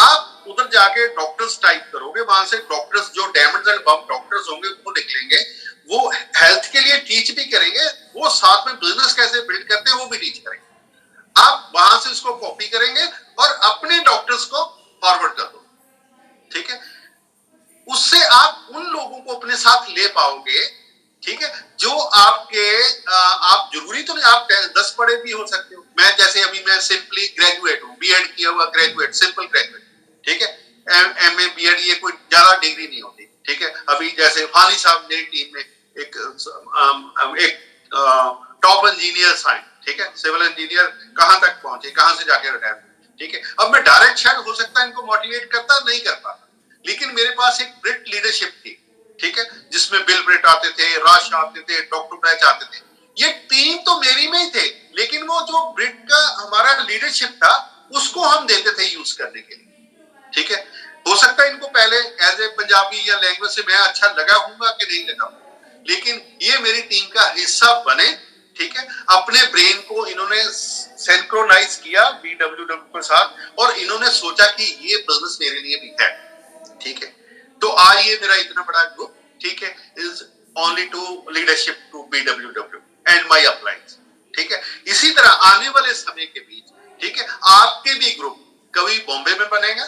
आप उधर जाके डॉक्टर्स टाइप करोगे, वहां से डॉक्टर्स जो डायमंड्स एंड बम डॉक्टर्स होंगे वो निकलेंगे, वो हेल्थ के लिए टीच भी करेंगे, वो साथ में बिजनेस कैसे बिल्ड करते हैं वो भी टीच करेंगे। आप वहां से उसको कॉपी करेंगे और अपने डॉक्टर्स को फॉरवर्ड कर दो। ठीक है, उससे आप उन लोगों को अपने साथ ले पाओगे, ठीक है, जो आपके आप जरूरी तो नहीं आप 10 पढ़े भी हो सकते हो। मैं जैसे अभी मैं सिंपली ग्रेजुएट हूँ, बीएड किया हुआ ग्रेजुएट, सिंपल ग्रेजुएट। ठीक है, एमए बीएड ये कोई ज्यादा डिग्री नहीं होती। ठीक है, अभी जैसे फानी साहब मेरी टीम में एक टॉप इंजीनियर साइन, ठीक है, सिविल इंजीनियर कहां तक पहुंचे, कहां से जाके रिटायर। ठीक है, अब मैं डायरेक्ट शायद हो सकता है इनको मोटिवेट करता नहीं कर पाता, लेकिन मेरे पास एक ब्रिट लीडरशिप थी। ठीक है, जिसमें बिल ब्रिट आते थे, राश आते थे, डॉक्टर बैच आते थे, ये टीम तो मेरी में ही थे, लेकिन वो जो ब्रिट का हमारा लीडरशिप था उसको हम देते थे यूज करने के लिए। ठीक है, हो सकता है इनको पहले एज ए पंजाबी या लैंग्वेज से मैं अच्छा लगा हूंगा कि नहीं लगा, लेकिन ये मेरी टीम का हिस्सा बने। ठीक है, अपने ब्रेन को इन्होंने सिंक्रोनाइज किया बीडब्ल्यूडब्ल्यू के साथ, और इन्होंने सोचा कि ये बिजनेस मेरे लिए भी है। ठीक है, तो आज ये मेरा इतना बड़ा ग्रुप, ठीक है, is only to leadership to BWW and my uplines. ठीक है, इसी तरह आने वाले समय के बीच, ठीक है, आपके भी ग्रुप कभी बॉम्बे में बनेगा,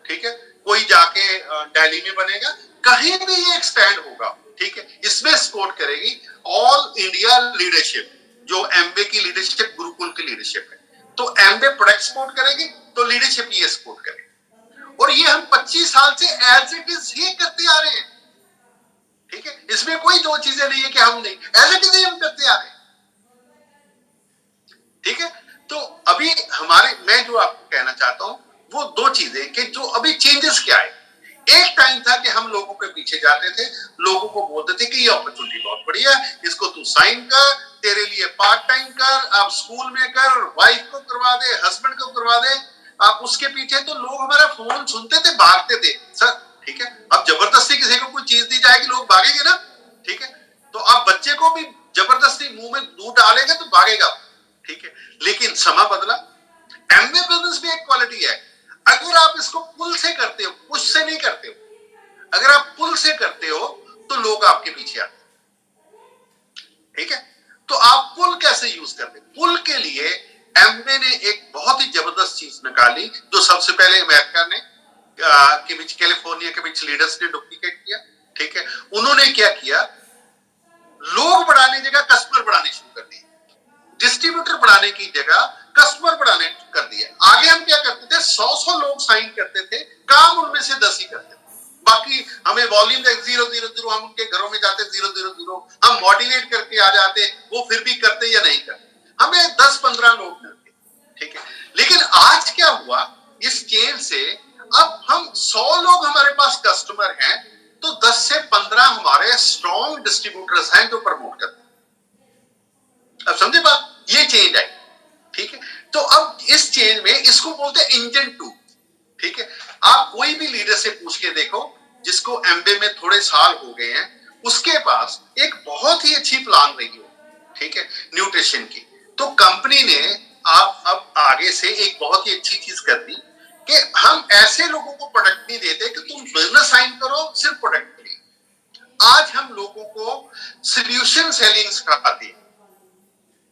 ठीक है, कोई जाके दिल्ली में बनेगा, कहीं भी ये एक्सपेंड होगा। ठीक है, इसमें सपोर्ट करेगी ऑल इंडिया लीडरशिप, जो एमबे की लीडरशिप गुरुकुल की लीडरशिप है। तो एमबे प्रोडक्ट सपोर्ट करेगी तो लीडरशिप ये सपोर्ट करेगी, और ये हम 25 साल से एज इट इज ही करते आ रहे हैं। ठीक है, इसमें कोई दो चीजें नहीं है कि हम नहीं, एज इट इज ही हम करते आ रहे हैं। ठीक है, तो अभी हमारे, मैं जो आपको कहना चाहता हूं वो दो चीजें कि जो अभी चेंजेस क्या है। एक टाइम था कि हम लोगों के पीछे जाते थे, लोगों को बोलते थे कि ये अपॉर्चुनिटी बहुत बढ़िया है, इसको तू साइन कर, तेरे लिए पार्ट टाइम कर, आप स्कूल में कर, वाइफ को करवा दे, हस्बैंड को करवा दे, आप उसके पीछे। तो लोग हमारा फोन सुनते थे, भागते थे सर। ठीक है, अब जबरदस्ती किसी को कोई चीज दी जाएगी, लोग भागेंगे ना। ठीक है, तो आप बच्चे को भी जबरदस्ती मुंह में दूध डालेंगे तो भागेगा। ठीक है, लेकिन समय बदला। एमबे बिजनेस भी एक क्वालिटी है, अगर आप इसको पुल से करते हो, पुश से नहीं करते हो, अगर आप पुल से करते हो तो लोग आपके पीछे आते हैं। ठीक है, तो आप पुल कैसे यूज करते हो? पुल के लिए एमबे ने एक बहुत ही जबरदस्त चीज निकाली, जो सबसे पहले अमेरिका ने के बीच, कैलिफोर्निया के बीच लीडर्स ने डुप्लीकेट किया। ठीक है, उन्होंने क्या किया, लोग बढ़ाने की जगह कस्टमर बढ़ाने शुरू कर दिए, डिस्ट्रीब्यूटर बढ़ाने की जगह कस्टमर बढ़ाने कर दिया। आगे हम क्या करते थे, 100 लोग साइन करते थे, काम उनमें से 10 ही करते थे, बाकी हमें वॉल्यूम 000, हम उनके घरों में जाते 000, हम मोटिवेट करके आ जाते, वो फिर भी करते या नहीं करते, हमें 10-15 लोग मिलते। ठीक है, लेकिन आज क्या हुआ, इस चेन से अब हम 100 लोग हमारे पास कस्टमर हैं, तो 10 से 15 हमारे स्ट्रॉन्ग डिस्ट्रीब्यूटर्स हैं जो प्रमोट करते हैं। अब समझे बात, ये चेंज आई। ठीक है, तो अब इस चेंज में इसको बोलते हैं इंजन 2। ठीक है, आप कोई भी लीडर से पूछ के देखो जिसको एमबे में थोड़े साल हो गए हैं, उसके पास एक बहुत ही अच्छी प्लान रही हो, ठीक है, न्यूट्रिशन की। तो कंपनी ने आप अब आगे से एक बहुत ही अच्छी चीज कर दी कि हम ऐसे लोगों को प्रोडक्ट नहीं देते कि तुम बिजनेस साइन करो सिर्फ प्रोडक्ट के लिए। आज हम लोगों को सोल्यूशन सेलिंग सिखाते हैं।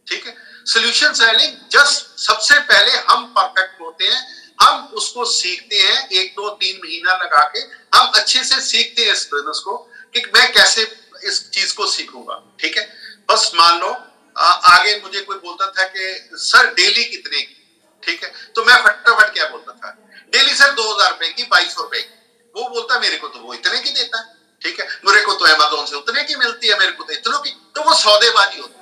ठीक है, सोल्यूशन सेलिंग जस्ट सबसे पहले हम परफेक्ट होते हैं, हम उसको सीखते हैं 1-2-3 महीना लगा के, हम अच्छे से सीखते हैं इस बिजनेस को कि मैं कैसे इस चीज को सीखूंगा। ठीक है, बस मान लो आगे मुझे कोई बोलता था कि सर डेली कितने की, ठीक है, तो मैं फटाफट क्या बोलता था, डेली सर 2000 रुपए की, 2200 रुपए की। वो बोलता मेरे को तो वो इतने की देता है, ठीक है, मेरे को तो अमेज़न से उतने की मिलती है, मेरे को तो इतनों की। तो वो सौदेबाजी होती है।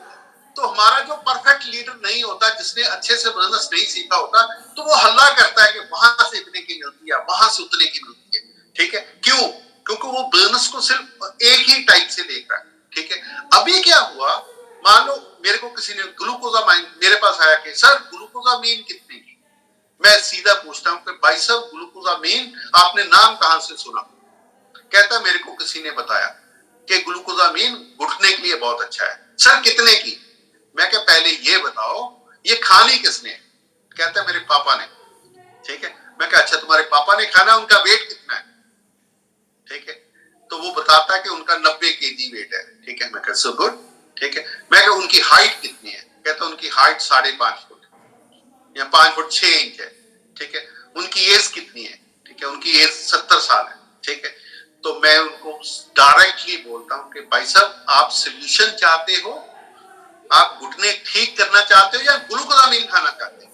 तो हमारा जो परफेक्ट लीडर नहीं होता, जिसने अच्छे से बिजनेस नहीं सीखा होता, तो वो हल्ला करता है कि वहां से इतने की मिलती है, वहां से उतने की मिलती है, ठीक है। क्यों? क्योंकि वो बिजनेस को सिर्फ एक ही टाइप से देख रहा है, ठीक है। अभी क्या हुआ, मान लो मेरे को किसी ने ग्लूकोजामाइन मेरे पास आया कि सर ग्लूकोजामीन कितने की, मैं सीधा पूछता हूँ कि भाई साहब ग्लूकोजामीन आपने नाम कहां से सुना? कहता मेरे को किसी ने बताया कि ग्लूकोजामीन घुटने के लिए बहुत अच्छा है। सर कितने की? मैं क्या पहले ये बताओ ये खानी किसने? कहता मेरे पापा ने, ठीक है। मैं क्या अच्छा तुम्हारे पापा ने खाना, उनका वेट कितना है? ठीक है, तो वो बताता है कि उनका 90 केजी वेट है, ठीक है। मैं क्या सो गुड, ठीक है। मैं क्या उनकी हाइट कितनी है? कहता उनकी हाइट 5.5 फुट या 5 फुट 6 इंच है, ठीक है। उनकी एज कितनी है? ठीक है, उनकी एज 70 साल है, ठीक है। तो मैं उनको डायरेक्टली बोलता हूं कि भाई साहब आप सोल्यूशन चाहते हो, आप घुटने ठीक करना चाहते हो या ग्लूकोजामीन खाना चाहते हो?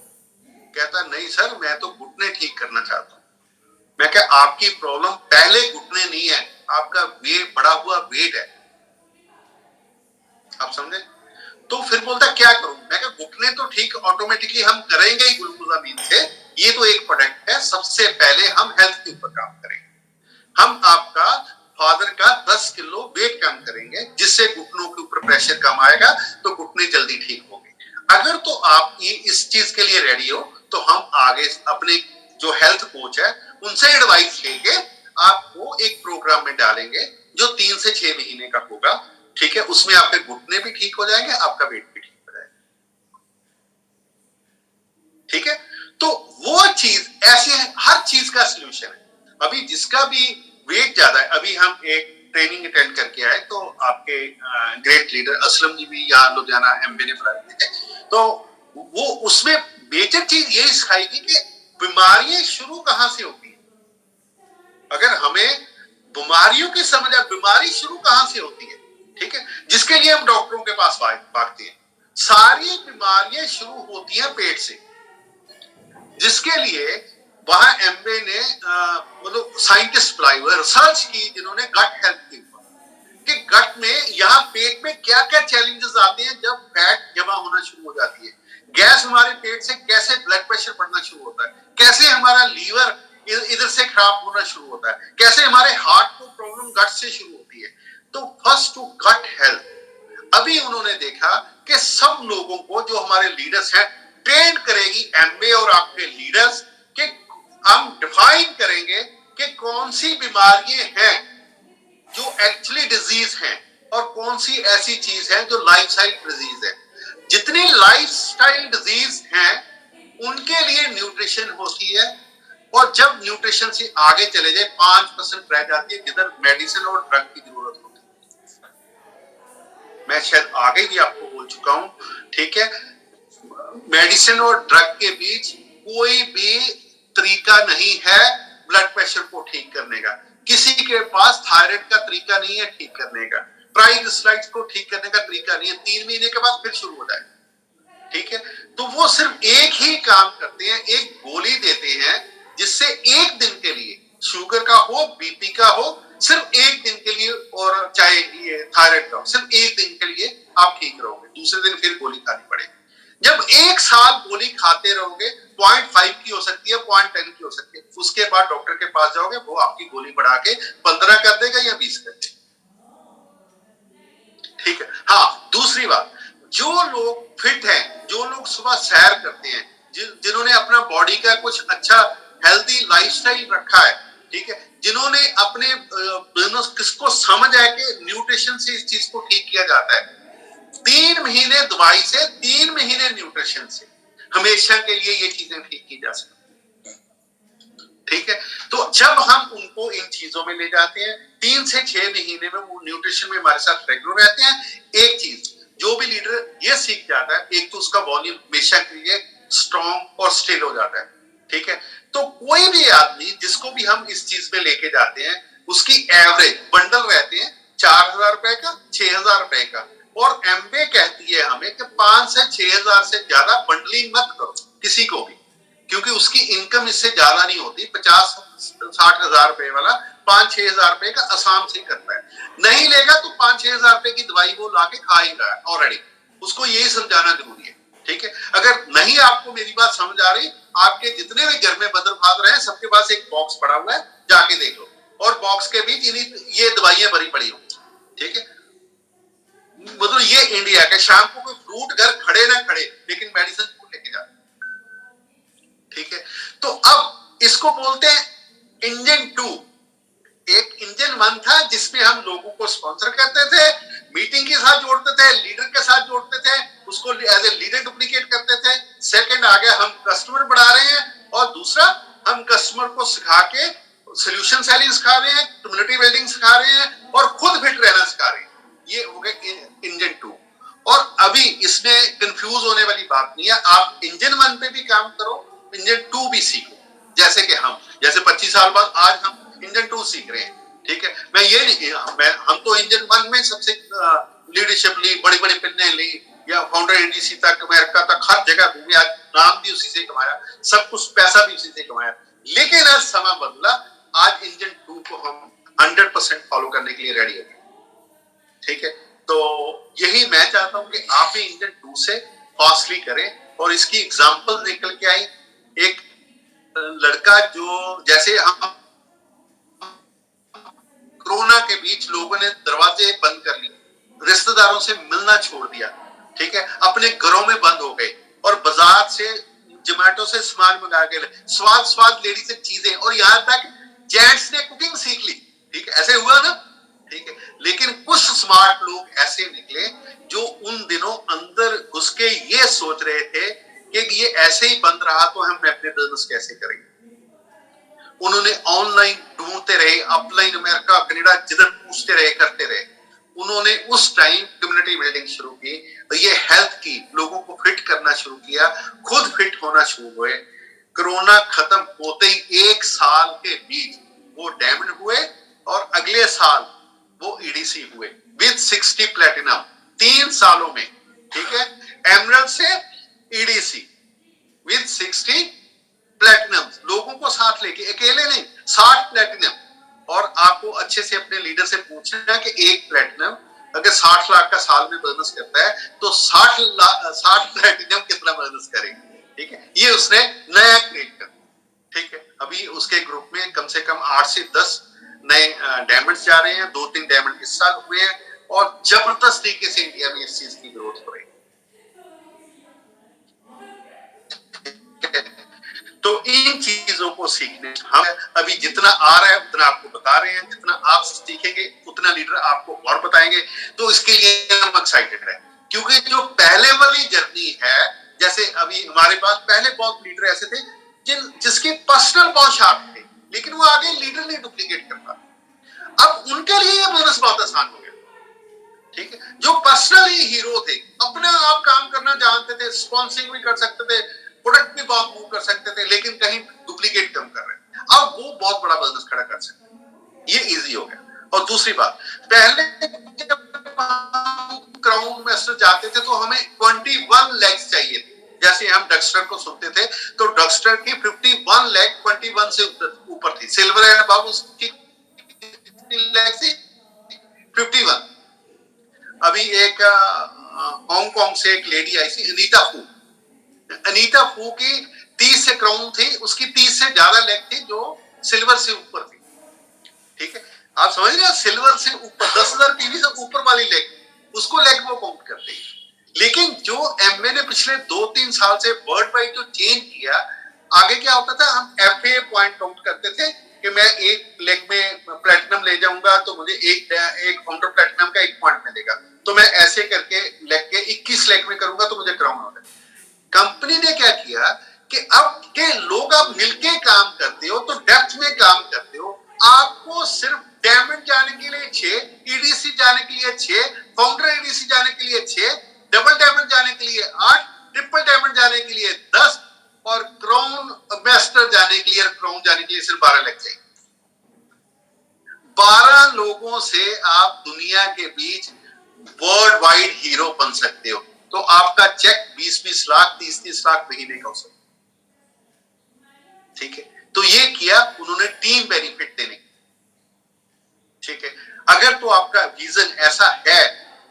कहता नहीं सर मैं तो घुटने ठीक करना चाहता हूं। मैं क्या आपकी प्रॉब्लम पहले घुटने नहीं है, आपका वेट बढ़ा हुआ वेट है, आप समझे? तो फिर बोलता क्या करूं? मैं क्या घुटने तो ठीक ऑटोमेटिकली हम करेंगे ही ग्लूकोजामीन से, ये तो एक प्रोडक्ट है। सबसे पहले हम हेल्थ के ऊपर काम करेंगे, हम आपका फादर का 10 किलो वेट कम करेंगे, जिससे घुटनों के ऊपर प्रेशर कम आएगा, तो घुटने जल्दी ठीक होंगे। अगर तो आप ये इस चीज के लिए रेडी हो, तो हम आगे अपने जो हेल्थ कोच है उनसे एडवाइस लेके आपको एक प्रोग्राम में डालेंगे जो 3 से 6 महीने का होगा, ठीक है। उसमें आपके घुटने भी ठीक हो जाएंगे, आपका वेट भी ठीक हो जाएगा, ठीक है। तो वो चीज ऐसे है, हर चीज का सोल्यूशन है। अभी जिसका भी वेट ज्यादा है, अभी हम एक ट्रेनिंग अटेंड करके आए, तो आपके ग्रेट लीडर असलम जी भी यहाँ लुधियाना एमबी ने बुलाए थे, तो वो उसमें मेजर चीज यही सिखाएगी कि बीमारियां शुरू कहां से होती है। अगर हमें बीमारियों की समझ, बीमारी शुरू कहां से होती है, ठीक है, जिसके लिए हम डॉक्टरों के पास भागते हैं। सारी बीमारियां शुरू होती हैं पेट से, जिसके लिए वहां एमबे ने मतलब साइंटिस्ट बुलाए हुए, रिसर्च की, जिन्होंने गट हेल्थ के ऊपर, कि गट में यहाँ पेट में क्या क्या चैलेंजेस आते हैं जब फैट जमा होना शुरू हो जाती है, गैस हमारे पेट से कैसे ब्लड प्रेशर बढ़ना शुरू होता है, कैसे हमारा लीवर इधर से खराब होना शुरू होता है, कैसे हमारे हार्ट को प्रॉब्लम गट से शुरू होती है। तो फर्स्ट टू गट हेल्थ। अभी उन्होंने देखा कि सब लोगों को, जो हमारे लीडर्स हैं, ट्रेन करेगी एमबे और आपके लीडर्स, कि हम डिफाइन करेंगे कि कौन सी बीमारियां हैं जो एक्चुअली डिजीज हैं और कौन सी ऐसी चीज है जो लाइफस्टाइल डिजीज है। जितनी लाइफस्टाइल डिजीज हैं उनके लिए न्यूट्रिशन होती है, और जब न्यूट्रिशन से आगे चले जाए 5% रह जाती है, जिधर मेडिसिन और ड्रग की जरूरत होती है। मैं शायद आगे भी आपको बोल चुका हूं, ठीक है। मेडिसिन और ड्रग के बीच कोई भी तरीका नहीं है ब्लड प्रेशर को ठीक करने का। किसी के पास थायराइड का तरीका नहीं है ठीक करने का, ट्राइग्लिसराइड्स को ठीक करने का तरीका नहीं है, 3 महीने के बाद फिर शुरू हो जाए, ठीक है। तो वो सिर्फ एक ही काम करते हैं, एक गोली देते हैं, जिससे एक दिन के लिए, शुगर का हो बीपी का हो, सिर्फ एक दिन के लिए, और चाहे ये थायराइड का हो, सिर्फ एक दिन के लिए आप ठीक रहोगे, दूसरे दिन फिर गोली खानी पड़ेगी। जब 1 साल गोली खाते रहोगे, 0.5 की हो सकती है, 0.10 की हो सकती है, उसके बाद डॉक्टर के पास जाओगे, वो आपकी गोली बढ़ा के 15 कर देगा या 20 कर देगा, ठीक है। हाँ, दूसरी बात, जो लोग फिट हैं, जो लोग सुबह सैर करते हैं, जिन्होंने अपना बॉडी का कुछ अच्छा हेल्दी लाइफस्टाइल रखा है, ठीक है, जिन्होंने अपने बिजनेस किसको समझ है कि न्यूट्रिशन से इस चीज को ठीक किया जाता है, 3 महीने दवाई से, 3 महीने न्यूट्रिशन से, हमेशा के लिए ये चीजें ठीक की जा सकती है, ठीक है। तो जब हम उनको इन चीजों में ले जाते हैं, 3 से 6 महीने में वो न्यूट्रिशन में हमारे साथ रेगुलर रहते हैं। एक चीज जो भी लीडर ये सीख जाता है, एक तो उसका वॉल्यूम हमेशा के लिए स्ट्रॉन्ग और स्टेबल हो जाता है, ठीक है। तो कोई भी आदमी जिसको भी हम इस चीज में लेके जाते हैं, उसकी एवरेज बंडल रहते हैं 4000 रुपए का, 6000 रुपए का, और एमबीए कहती है हमें कि 5 से 6,000 से ज्यादा बंडलिंग मत करो किसी को भी, क्योंकि उसकी इनकम इससे ज्यादा नहीं होती। 50-60 हजार रुपए वाला 5-6 हजार रुपए का आसाम से करता है, नहीं लेगा तो 5-6 हजार रुपए की दवाई वो लाके खा ही रहा है ऑलरेडी। उसको यही समझाना जरूरी है, ठीक है। अगर नहीं आपको मेरी बात समझ आ रही, आपके जितने भी घर में मदर फादर हैं सबके पास एक बॉक्स पड़ा हुआ है, जाके देख लो, और बॉक्स के बीच ये दवाइयां भरी पड़ी होंगी, ठीक है। मतलब ये इंडिया के, शाम को कोई फ्रूट घर खड़े ना खड़े लेकिन मेडिसिन को लेके जाते, ठीक है। तो अब इसको बोलते हैं इंजन 2। एक इंजन 1 था जिसमें हम लोगों को स्पॉन्सर करते थे, मीटिंग के साथ जोड़ते थे, लीडर के साथ जोड़ते थे, उसको एज ए लीडर डुप्लीकेट करते थे। सेकंड आ गया हम कस्टमर बढ़ा रहे हैं, और दूसरा हम कस्टमर को सिखा के सोल्यूशन सेलिंग सिखा रहे हैं, कम्युनिटी बिल्डिंग सिखा रहे हैं, और खुद फिट रहना सिखा रहे हैं। ये हो गए इंजन 2। और अभी इसमें कंफ्यूज होने वाली बात नहीं है, आप इंजन 1 पे भी काम करो, इंजन 2 भी सीखो। जैसे कि जैसे 25 साल बाद आज हम इंजन 2 सीख रहे हैं, ठीक है। मैं ये नहीं, हम तो इंजन 1 में सबसे लीडरशिप ली, बड़ी बड़ी पिन्ने ली, या फाउंडर एडीसी तक, अमेरिका तक, हर जगह घूमे, आज नाम भी उसी से कमाया, सब कुछ पैसा भी उसी से कमाया। लेकिन आज समय बदला, आज इंजन 2 को हम 100% फॉलो करने के लिए रेडी है, ठीक है। तो यही मैं चाहता हूं कि आप भी इंजन 2 से फास्टली करें। और इसकी एग्जांपल निकल के आई, एक लड़का जो, जैसे हम कोरोना के बीच लोगों ने दरवाजे बंद कर लिए, रिश्तेदारों से मिलना छोड़ दिया, ठीक है, अपने घरों में बंद हो गए, और बाजार से जोमेटो से सामान मंगा के स्वाद लेडी से चीजें, और यहां तक जेंट्स ने कुकिंग सीख ली, ठीक है, ऐसे हुआ ना, ठीक है। लेकिन कुछ स्मार्ट लोग ऐसे निकले जो उन दिनों अंदर घुस के ये सोच रहे थे कि ये ऐसे ही बंद रहा तो हम अपने बिजनेस कैसे करेंगे। उन्होंने ऑनलाइन ढूंढते रहे, अपलाइन, अमेरिका, कनाडा, जिधर पूछते रहे, करते रहे। उन्होंने उस टाइम कम्युनिटी बिल्डिंग शुरू की, तो ये हेल्थ की, लोगों को फिट करना शुरू किया, खुद फिट होना शुरू हुए। कोरोना खत्म होते ही 1 साल के बीच वो डायमंड हुए, और अगले साल वो ईडीसी हुए विद 60 प्लेटिनम, 3 सालों में, ठीक है। एमरल्ड से ईडीसी विद 60 प्लेटिनम, लोगों को साथ लेके, अकेले नहीं, 60 प्लेटिनम। और आपको अच्छे से अपने लीडर से पूछना है कि एक प्लेटिनम अगर 60 लाख का साल में बिजनेस करता है तो 60 प्लेटिनम कितना बिजनेस करेंगे, ठीक है। ये उसने नया क्रिएट कर, ठीक है। अभी उसके ग्रुप में कम से कम 8 से 10 नए डायमंड्स जा रहे हैं, 2-3 डायमंड इस साल हुए हैं, और जबरदस्त तरीके से इंडिया में इस चीज की ग्रोथ हो रही है। तो इन चीजों को सीखने हम अभी जितना आ रहा है उतना आपको बता रहे हैं, जितना आप सीखेंगे उतना लीडर आपको और बताएंगे। तो इसके लिए हम एक्साइटेड हैं, क्योंकि जो पहले वाली जर्नी है, जैसे अभी हमारे पास पहले बहुत लीडर ऐसे थे जिसके पर्सनल बहुत शार्प थे, लेकिन वो आगे लीडर नहीं डुप्लीकेट करता। अब उनके लिए ये बिजनेस बहुत आसान हो गया, ठीक है। जो पर्सनली हीरो थे, अपने आप काम करना जानते थे, स्पॉन्सरिंग भी कर सकते थे, प्रोडक्ट भी बहुत मूव कर सकते थे, लेकिन कहीं डुप्लीकेट कम कर रहे हैं, अब वो बहुत बड़ा बिजनेस खड़ा कर सकते हैं, ये इजी हो गया। और दूसरी बात, पहले क्राउन मास्टर जाते थे तो हमें 21 लेग्स चाहिए थे। जैसे हम डक्स्टर को सुनते थे तो डक्स्टर की 51 लेग 21 से ऊपर थी, सिल्वर एंड अबव उसकी लेग थी 51। अभी एक हांगकांग से एक लेडी आई थी, अनीता फू की 30 से क्राउन थी, उसकी 30 से ज्यादा लेग थी जो सिल्वर से ऊपर थी, ठीक है। आप समझ रहे हैं, सिल्वर से ऊपर 10,000 पीवी से ऊपर वाली लेग, उसको लेग वो काउंट करते हैं। लेकिन जो एमए ने पिछले 2-3 साल से वर्ल्ड वाइड जो चेंज किया, आगे क्या होता था, हम एफए पॉइंट काउंट करते थे कि मैं एक लेग में प्लेटिनम ले जाऊंगा तो मुझे एक फाउंडर प्लेटिनम का 1 पॉइंट मिलेगा, तो मैं ऐसे करके लेग के 21 लेग में करूंगा तो मुझे क्राउन हो जाएगा। कंपनी ने क्या किया कि अब के लोग आप मिलके काम करते हो तो डेप्थ में काम करते हो, आपको सिर्फ डायमंड जाने के लिए 6, ईडीसी जाने के लिए 6, फाउंडर ईडीसी जाने के लिए 6, डबल डायमंड जाने के लिए 8, ट्रिपल डायमंड जाने के लिए 10, और क्राउन मास्टर जाने के लिए, क्राउन जाने के लिए सिर्फ 12 लग जाएंगे। 12 लोगों से आप दुनिया के बीच वर्ल्ड वाइड हीरो बन सकते हो। तो आपका चेक 20-20 लाख 30-30 लाख महीने का हो सकता, ठीक है। तो ये किया उन्होंने टीम बेनिफिट देने, ठीक है। अगर तो आपका विजन ऐसा है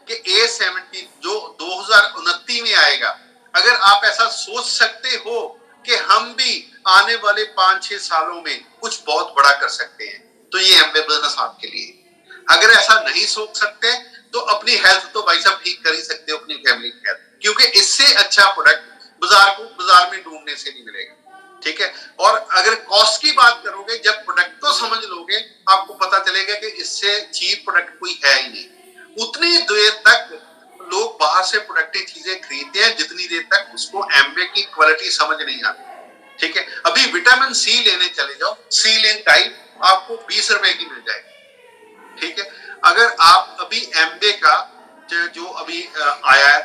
कि A70 जो 2029 में आएगा, अगर आप ऐसा सोच सकते हो कि हम भी आने वाले 5-6 सालों में कुछ बहुत बड़ा कर सकते हैं, तो ये एमवे बिजनेस आपके लिए। अगर ऐसा नहीं सोच सकते तो अपनी हेल्थ तो भाई साहब ठीक कर ही सकते हो, अपनी फैमिली की हेल्थ, क्योंकि इससे अच्छा प्रोडक्ट बाजार में ढूंढने से नहीं मिलेगा, ठीक है। और अगर कॉस्ट की बात करोगे, जब प्रोडक्ट को समझ लोगे आपको पता चलेगा कि इससे चीप प्रोडक्ट कोई है ही नहीं। उतनी देर तक लोग बाहर से प्रोडक्टिव चीजें खरीदते हैं जितनी देर तक उसको एमवे की क्वालिटी समझ नहीं आती, ठीक है। अभी विटामिन सी लेने चले जाओ, सी लेन टाइप आपको 20 रुपए की मिल जाएगी, ठीक है। अगर आप अभी एमवे का जो अभी आया है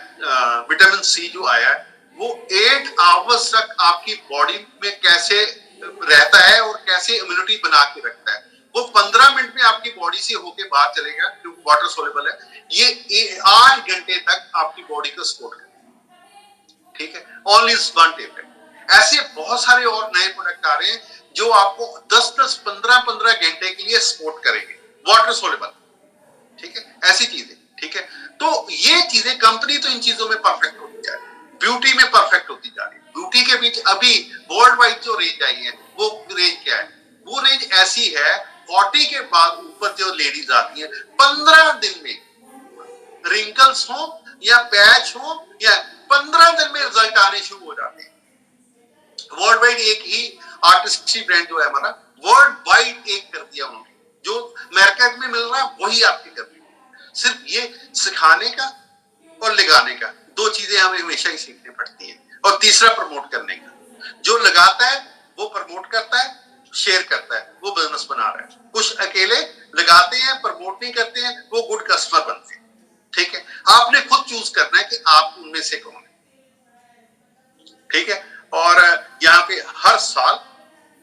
विटामिन सी जो आया है, वो 8 आवर्स तक आपकी बॉडी में कैसे रहता है और कैसे इम्यूनिटी बना के रखता है, वो 15 मिनट में आपकी बॉडी से होके बाहर चलेगा, क्योंकि वाटर सोल्यूबल है। ये 8 घंटे तक आपकी बॉडी को सपोर्ट करेगा, ठीक है। Only one tablet. ऐसे बहुत सारे और नए प्रोडक्ट आ रहे हैं जो आपको 10-10 15-15 घंटे के लिए सपोर्ट करेंगे, वाटर सोल्यूबल, ठीक है। ऐसी चीजें, ठीक है। तो ये चीजें कंपनी तो इन चीजों में परफेक्ट होती जा रही है, ब्यूटी में परफेक्ट होती जा रही है। ब्यूटी के बीच अभी वर्ल्ड वाइड जो रेंज आई है, वो रेंज क्या है? वो रेंज ऐसी है 40 के बाद ऊपर जो लेडीज आती है, 15 दिन में रिंकल्स हो या पैच हो, या 15 दिन में रिजल्ट आने शुरू हो जाते हैं। वर्ल्ड वाइड एक ही आर्टिस्ट्री ब्रांड जो है हमारा, वर्ल्ड वाइड एक कर दिया उन्होंने, जो मार्केट में मिल रहा है वही आपके कर दिया। सिर्फ ये सिखाने का और लगाने का, दो चीजें हमें हमेशा ही सीखनी पड़ती है। और तीसरा प्रमोट करने का, जो लगाता है वो प्रमोट करता है, शेयर करता है, वो बिजनेस बना रहा है। कुछ अकेले लगाते हैं, प्रमोट नहीं करते हैं, वो गुड कस्टमर बनते हैं, ठीक है। आपने खुद चूज करना है कि आप उनमें से कौन है, ठीक है। और यहाँ पे हर साल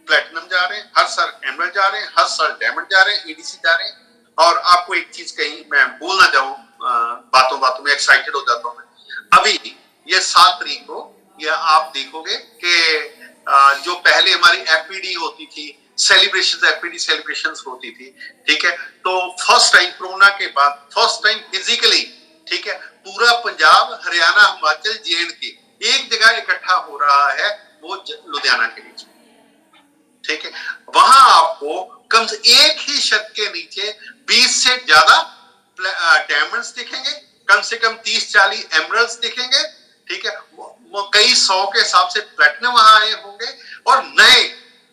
प्लेटिनम जा रहे हैं, हर साल एमरल्ड जा रहे हैं, हर साल डायमंड जा रहे हैं, ईडीसी जा रहे हैं। और आपको एक चीज कहीं मैं भूल ना जाऊं, बातों बातों में एक्साइटेड हो जाता हूं मैं। अभी ये 7 तारीख को या आप देखोगे कि जो पहले हमारी एफपीडी होती थी, सेलिब्रेशन एफपीडी सेलिब्रेशंस होती थी, ठीक है। तो फर्स्ट टाइम कोरोना के बाद फर्स्ट टाइम फिजिकली, ठीक है, पूरा पंजाब, हरियाणा, हिमाचल, जेएंडके एक जगह इकट्ठा हो रहा है, वो लुधियाना के बीच, ठीक है। वहां आपको कम से एक ही छत के नीचे 20 से ज्यादा डायमंड्स दिखेंगे, कम से कम 30-40 एमरल्ड्स दिखेंगे, ठीक है। वो कई 100 के हिसाब से प्लेटिनम वहां आए होंगे, और नए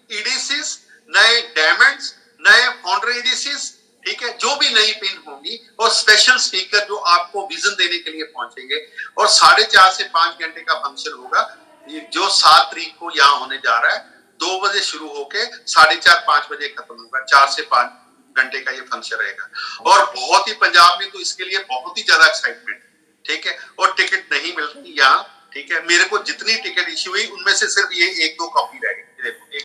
ईडीसीज, नए डायमंड्स, नए फाउंडर ईडीसीज, ठीक है, जो भी नई पिन होंगी, और स्पेशल स्पीकर जो आपको विजन देने के लिए पहुंचेंगे। और 4.5 से 5 घंटे का फंक्शन होगा, जो 7 तारीख को यहाँ होने जा रहा है। 2 बजे शुरू होके 4:30-5 बजे खत्म होगा, 4 से 5 घंटे का ये फंक्शन रहेगा। और बहुत ही पंजाब में तो इसके लिए बहुत ही ज्यादा एक्साइटमेंट, ठीक है। और टिकट नहीं मिल रही यहाँ, ठीक है। मेरे को जितनी टिकट इश्यू हुई उनमें से सिर्फ ये 1-2 कॉपी रह गई, देखो